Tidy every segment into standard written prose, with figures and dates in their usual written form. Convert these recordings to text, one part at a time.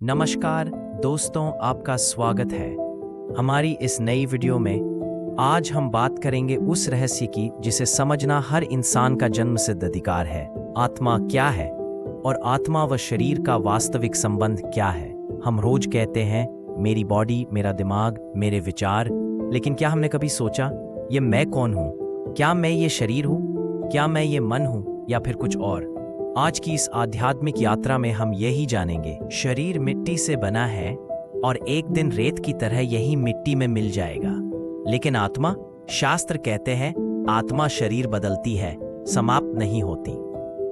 नमस्कार दोस्तों, आपका स्वागत है हमारी इस नई वीडियो में। आज हम बात करेंगे उस रहस्य की जिसे समझना हर इंसान का जन्मसिद्ध अधिकार है। आत्मा क्या है और आत्मा व शरीर का वास्तविक संबंध क्या है। हम रोज कहते हैं मेरी बॉडी, मेरा दिमाग, मेरे विचार, लेकिन क्या हमने कभी सोचा ये मैं कौन हूँ? क्या मैं ये शरीर हूँ? क्या मैं ये मन हूँ या फिर कुछ और? आज की इस आध्यात्मिक यात्रा में हम यही जानेंगे। शरीर मिट्टी से बना है और एक दिन रेत की तरह यही मिट्टी में मिल जाएगा, लेकिन आत्मा, शास्त्र कहते हैं आत्मा शरीर बदलती है, समाप्त नहीं होती।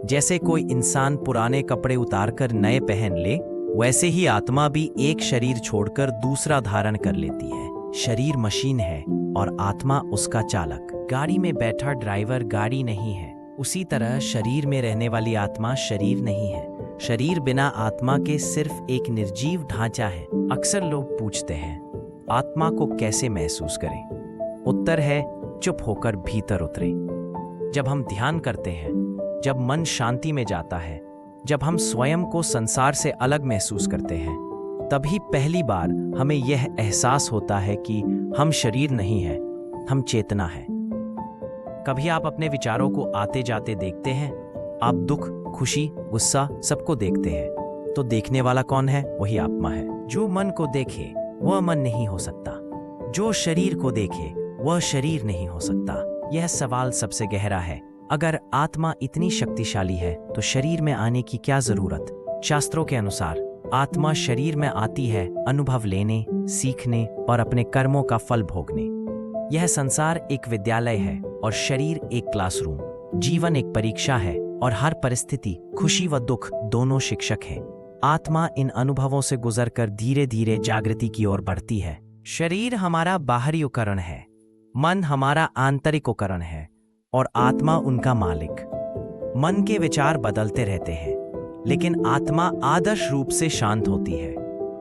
जैसे कोई इंसान पुराने कपड़े उतारकर नए पहन ले, वैसे ही आत्मा भी एक शरीर छोड़कर दूसरा धारण कर लेती है। शरीर मशीन है और आत्मा उसका चालक। गाड़ी में बैठा ड्राइवर गाड़ी नहीं है, उसी तरह शरीर में रहने वाली आत्मा शरीर नहीं है। शरीर बिना आत्मा के सिर्फ एक निर्जीव ढांचा है। अक्सर लोग पूछते हैं आत्मा को कैसे महसूस करें? उत्तर है चुप होकर भीतर उतरे। जब हम ध्यान करते हैं, जब मन शांति में जाता है, जब हम स्वयं को संसार से अलग महसूस करते हैं, तभी पहली बार हमें यह एहसास होता है कि हम शरीर नहीं हैं, हम चेतना है। कभी आप अपने विचारों को आते जाते देखते हैं? आप दुख, खुशी, गुस्सा सबको देखते हैं, तो देखने वाला कौन है? वही आत्मा है। जो मन को देखे वह मन नहीं हो सकता, जो शरीर को देखे वह शरीर नहीं हो सकता। यह सवाल सबसे गहरा है। अगर आत्मा इतनी शक्तिशाली है तो शरीर में आने की क्या जरूरत? शास्त्रों के अनुसार आत्मा शरीर में आती है अनुभव लेने, सीखने और अपने कर्मों का फल भोगने। यह संसार एक विद्यालय है और शरीर एक क्लासरूम। जीवन एक परीक्षा है और हर परिस्थिति, खुशी व दुख, दोनों शिक्षक हैं। आत्मा इन अनुभवों से गुजरकर धीरे धीरे जागृति की ओर बढ़ती है। शरीर हमारा बाहरी उपकरण है, मन हमारा आंतरिक उपकरण है और आत्मा उनका मालिक। मन के विचार बदलते रहते हैं, लेकिन आत्मा आदर्श रूप से शांत होती है।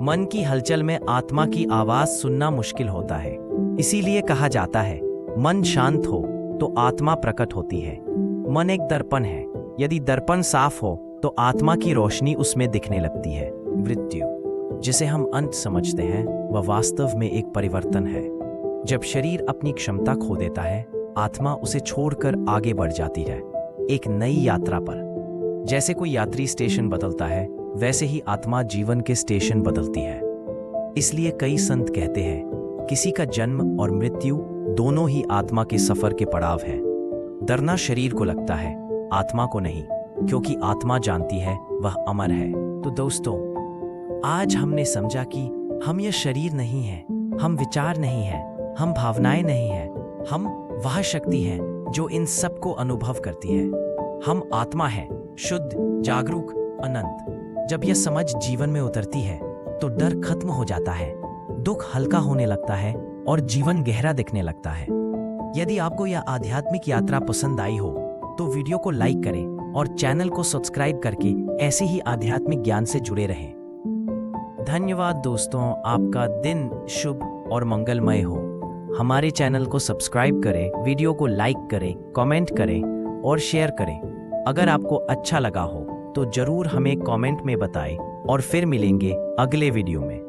मन की हलचल में आत्मा की आवाज सुनना मुश्किल होता है, इसीलिए कहा जाता है मन शांत हो तो आत्मा प्रकट होती है। मन एक दर्पण है, यदि दर्पण साफ हो तो आत्मा की रोशनी उसमें दिखने लगती है। मृत्यु, जिसे हम अंत समझते हैं, वह वास्तव में एक परिवर्तन है। जब शरीर अपनी क्षमता खो देता है, आत्मा उसे छोड़कर आगे बढ़ जाती है, एक नई यात्रा पर। जैसे कोई यात्री स्टेशन बदलता है, वैसे ही आत्मा जीवन के स्टेशन बदलती है। इसलिए कई संत कहते हैं किसी का जन्म और मृत्यु दोनों ही आत्मा के सफर के पड़ाव हैं। डरना शरीर को लगता है, आत्मा को नहीं, क्योंकि आत्मा जानती है वह अमर है। तो दोस्तों, आज हमने समझा कि हम यह शरीर नहीं है, हम विचार नहीं है, हम भावनाएं नहीं है, हम वह शक्ति है जो इन सब को अनुभव करती है। हम आत्मा है, शुद्ध, जागरूक, अनंत। जब यह समझ जीवन में उतरती है तो डर खत्म हो जाता है, दुख हल्का होने लगता है और जीवन गहरा दिखने लगता है। यदि आपको यह आध्यात्मिक यात्रा पसंद आई हो तो वीडियो को लाइक करें और चैनल को सब्सक्राइब करके ऐसे ही आध्यात्मिक ज्ञान से जुड़े रहें। धन्यवाद दोस्तों, आपका दिन शुभ और मंगलमय हो। हमारे चैनल को सब्सक्राइब करें, वीडियो को लाइक करें, कमेंट करें और शेयर करें। अगर आपको अच्छा लगा हो तो जरूर हमें कमेंट में बताएं और फिर मिलेंगे अगले वीडियो में।